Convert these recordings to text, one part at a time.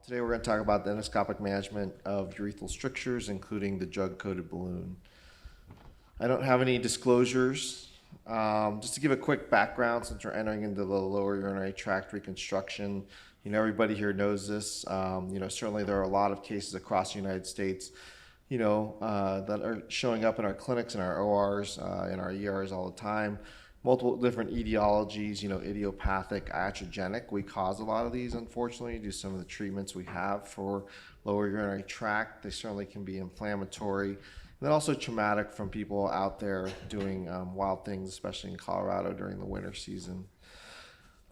Today we're going to talk about the endoscopic management of urethral strictures, including the drug-coated balloon. I don't have any disclosures. Just to give a quick background, since we're entering into the lower urinary tract reconstruction, everybody here knows this. Certainly there are a lot of cases across the United States, that are showing up in our clinics, in our ORs, in our ERs all the time. Multiple different etiologies, idiopathic, iatrogenic. We cause a lot of these, unfortunately, due to some of the treatments we have for lower urinary tract. They certainly can be inflammatory. And then also traumatic from people out there doing wild things, especially in Colorado during the winter season.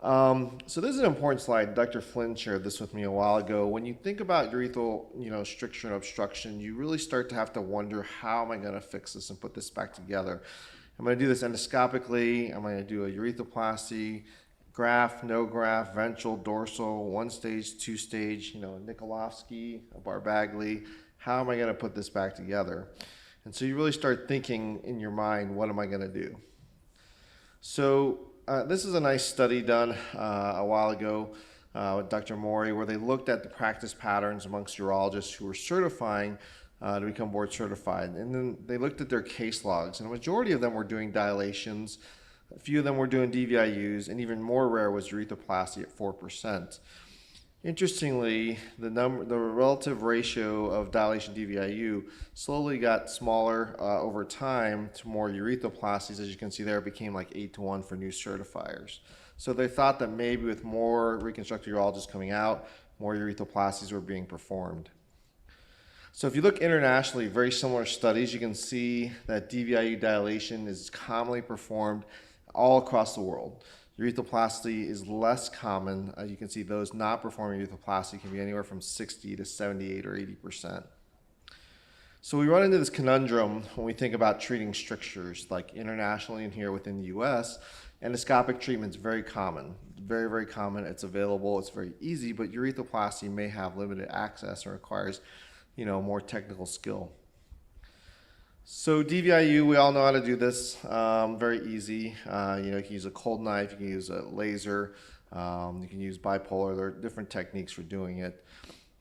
So this is an important slide. Dr. Flynn shared this with me a while ago. When you think about urethral, stricture and obstruction, you really start to have to wonder, how am I going to fix this and put this back together? I'm going to do this endoscopically. I'm going to do a urethroplasty, graft, no graft, ventral, dorsal, one stage, two stage, Nikolovsky, a Barbagli. How am I going to put this back together? And so you really start thinking in your mind, what am I going to do? So this is a nice study done a while ago with Dr. Mori, where they looked at the practice patterns amongst urologists who were certifying to become board certified. And then they looked at their case logs, and a majority of them were doing dilations. A few of them were doing DVIUs, and even more rare was urethroplasty at 4%. Interestingly, the relative ratio of dilation DVIU slowly got smaller over time to more urethroplasties. As you can see there, it became like 8-to-1 for new certifiers. So they thought that maybe with more reconstructive urologists coming out, more urethroplasties were being performed. So if you look internationally, very similar studies, you can see that DVIU dilation is commonly performed all across the world. Urethroplasty is less common. You can see those not performing urethroplasty can be anywhere from 60 to 78 or 80%. So we run into this conundrum when we think about treating strictures, like internationally and here within the US. Endoscopic treatment is very common, very, very common. It's available, it's very easy, but urethroplasty may have limited access and requires more technical skill. So DVIU, we all know how to do this, very easy. You can use a cold knife, you can use a laser, you can use bipolar. There are different techniques for doing it.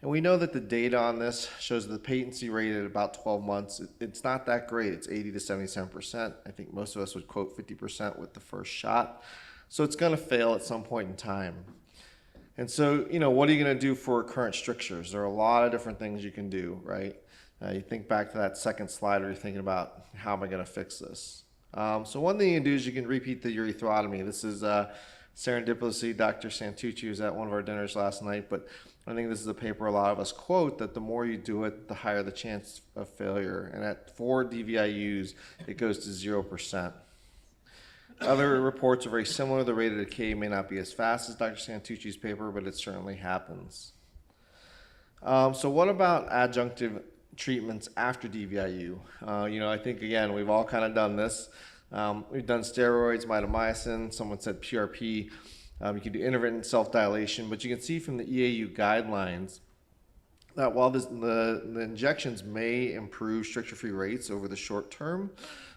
And we know that the data on this shows the patency rate at about 12 months. It's not that great. It's 80 to 77%. I think most of us would quote 50% with the first shot. So it's going to fail at some point in time. And so, what are you going to do for recurrent strictures? There are a lot of different things you can do, right? You think back to that second slide where you're thinking about, how am I going to fix this? So one thing you can do is you can repeat the urethrotomy. This is serendipitously, Dr. Santucci was at one of our dinners last night, but I think this is a paper a lot of us quote, that the more you do it, the higher the chance of failure. And at 4 DVIUs, it goes to 0%. Other reports are very similar. The rate of decay may not be as fast as Dr. Santucci's paper, but it certainly happens. So what about adjunctive treatments after DVIU? I think, again, we've all kind of done this. We've done steroids, mitomycin. Someone said PRP. You can do intermittent self-dilation, but you can see from the EAU guidelines that while the injections may improve stricture-free rates over the short term,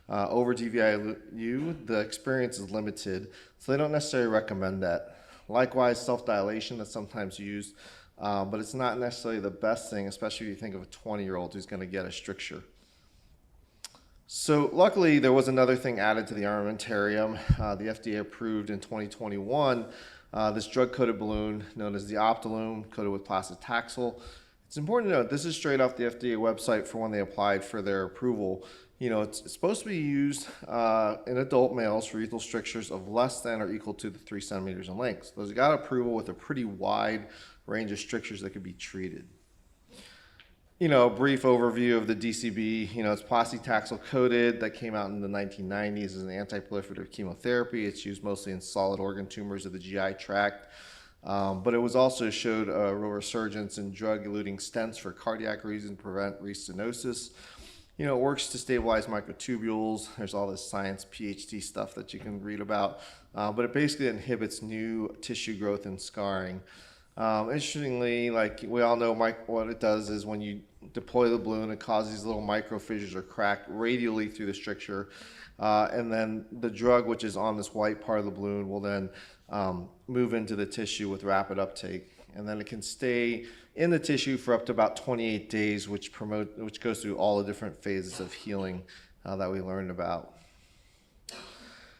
over DVIU, the experience is limited, so they don't necessarily recommend that. Likewise, self-dilation is sometimes used, but it's not necessarily the best thing, especially if you think of a 20-year-old who's going to get a stricture. So luckily, there was another thing added to the armamentarium. The FDA-approved in 2021, this drug-coated balloon known as the Optilume, coated with paclitaxel. It's important to note, this is straight off the FDA website for when they applied for their approval. It's supposed to be used in adult males for urethral strictures of less than or equal to the 3 centimeters in length. So it's got approval with a pretty wide range of strictures that could be treated. A brief overview of the DCB. It's paclitaxel coated, that came out in the 1990s as an anti-proliferative chemotherapy. It's used mostly in solid organ tumors of the GI tract. But it was also showed a real resurgence in drug-eluting stents for cardiac reasons to prevent restenosis. It works to stabilize microtubules. There's all this science PhD stuff that you can read about. But it basically inhibits new tissue growth and scarring. Interestingly, like we all know, what it does is when you deploy the balloon, it causes these little micro fissures or crack radially through the stricture. And then the drug, which is on this white part of the balloon, will then move into the tissue with rapid uptake. and then it can stay in the tissue for up to about 28 days, which goes through all the different phases of healing that we learned about.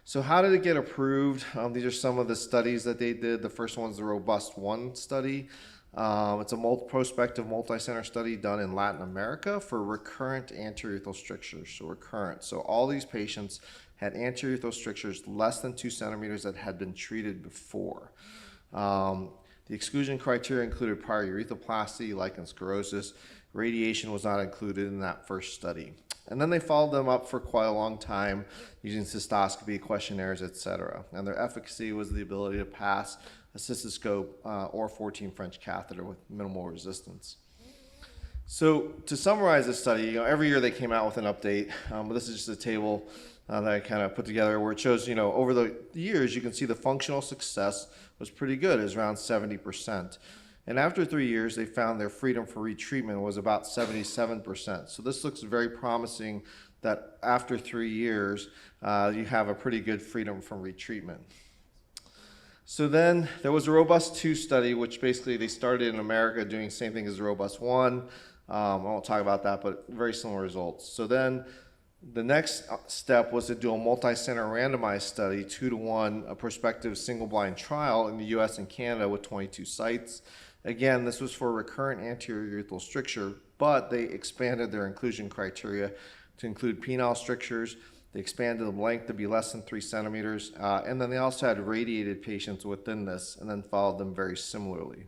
So how did it get approved? These are some of the studies that they did. The first one is the Robust 1 study. It's a prospective multi-center study done in Latin America for recurrent anteurethral strictures, so recurrent. So all these patients had anteurethral strictures less than 2 centimeters that had been treated before. The exclusion criteria included prior urethroplasty, lichen sclerosis. Radiation was not included in that first study. And then they followed them up for quite a long time using cystoscopy, questionnaires, etc. And their efficacy was the ability to pass a cystoscope or 14 French catheter with minimal resistance. So to summarize this study, every year they came out with an update, but this is just a table that I kind of put together where it shows, over the years, you can see the functional success was pretty good. It was around 70%. And after 3 years, they found their freedom for retreatment was about 77%. So this looks very promising that after 3 years, you have a pretty good freedom from retreatment. So then there was a Robust 2 study, which basically they started in America doing the same thing as the Robust 1. I won't talk about that, but very similar results. So then the next step was to do a multi-center randomized study, 2-to-1, a prospective single-blind trial in the US and Canada with 22 sites. Again, this was for recurrent anterior urethral stricture, but they expanded their inclusion criteria to include penile strictures. They expanded the length to be less than 3 centimeters, and then they also had radiated patients within this and then followed them very similarly.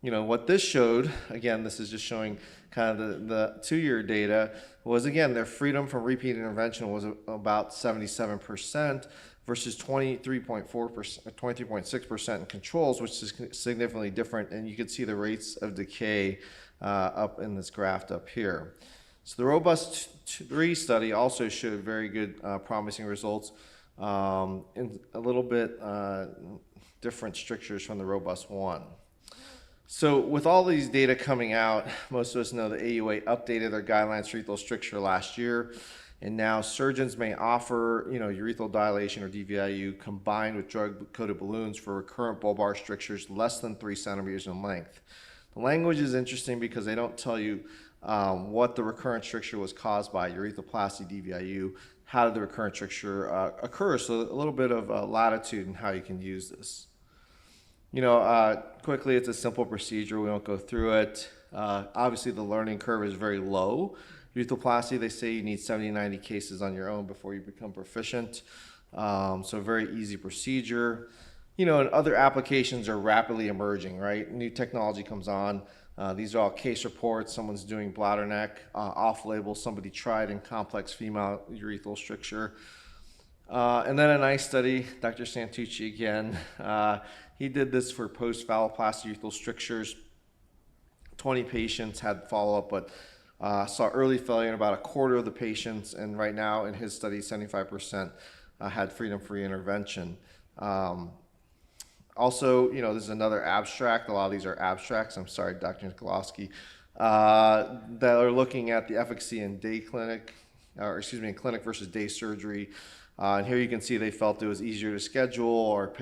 What this showed, again, this is just showing kind of the 2-year data, was again, their freedom from repeat intervention was about 77% versus 23.6% in controls, which is significantly different, and you can see the rates of decay up in this graph up here. So the Robust 3 study also showed very good promising results in a little bit different strictures from the Robust 1. So with all these data coming out, most of us know the AUA updated their guidelines for urethral stricture last year, and now surgeons may offer, urethral dilation or DVIU combined with drug-coated balloons for recurrent bulbar strictures less than 3 centimeters in length. The language is interesting because they don't tell you what the recurrent stricture was caused by, urethroplasty, DVIU, how did the recurrent stricture occur, so a little bit of latitude in how you can use this. Quickly, it's a simple procedure. We won't go through it. Obviously, the learning curve is very low. Urethroplasty, they say you need 70, 90 cases on your own before you become proficient. So very easy procedure. And other applications are rapidly emerging, right? New technology comes on. These are all case reports. Someone's doing bladder neck, off-label. Somebody tried in complex female urethral stricture. And then a nice study, Dr. Santucci again. He did this for post-phalloplasty urethral strictures. 20 patients had follow-up, but saw early failure in about a quarter of the patients, and right now in his study, 75% had freedom-free intervention. Also, this is another abstract. A lot of these are abstracts. I'm sorry, Dr. Nikolowski, that are looking at the efficacy in in clinic versus day surgery. And here you can see they felt it was easier to schedule, or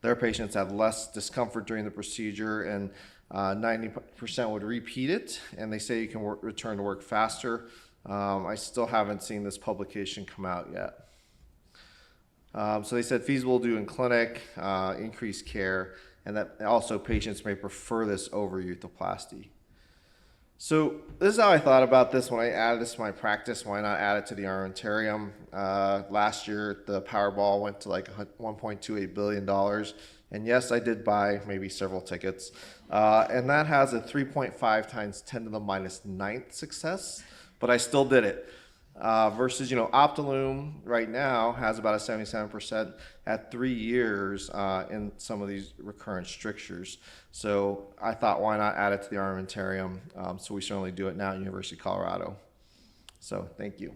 their patients had less discomfort during the procedure, and 90% would repeat it, and they say you can return to work faster. I still haven't seen this publication come out yet. So they said feasible to do in clinic, increased care, and that also patients may prefer this over urethroplasty. So this is how I thought about this when I added this to my practice. Why not add it to the armamentarium? Last year, the Powerball went to like $1.28 billion. And yes, I did buy maybe several tickets. And that has a 3.5 times 10 to the minus 9th success, but I still did it. Versus, Optilume right now has about a 77% at 3 years in some of these recurrent strictures. So I thought, why not add it to the armamentarium? So we certainly do it now at University of Colorado. So thank you.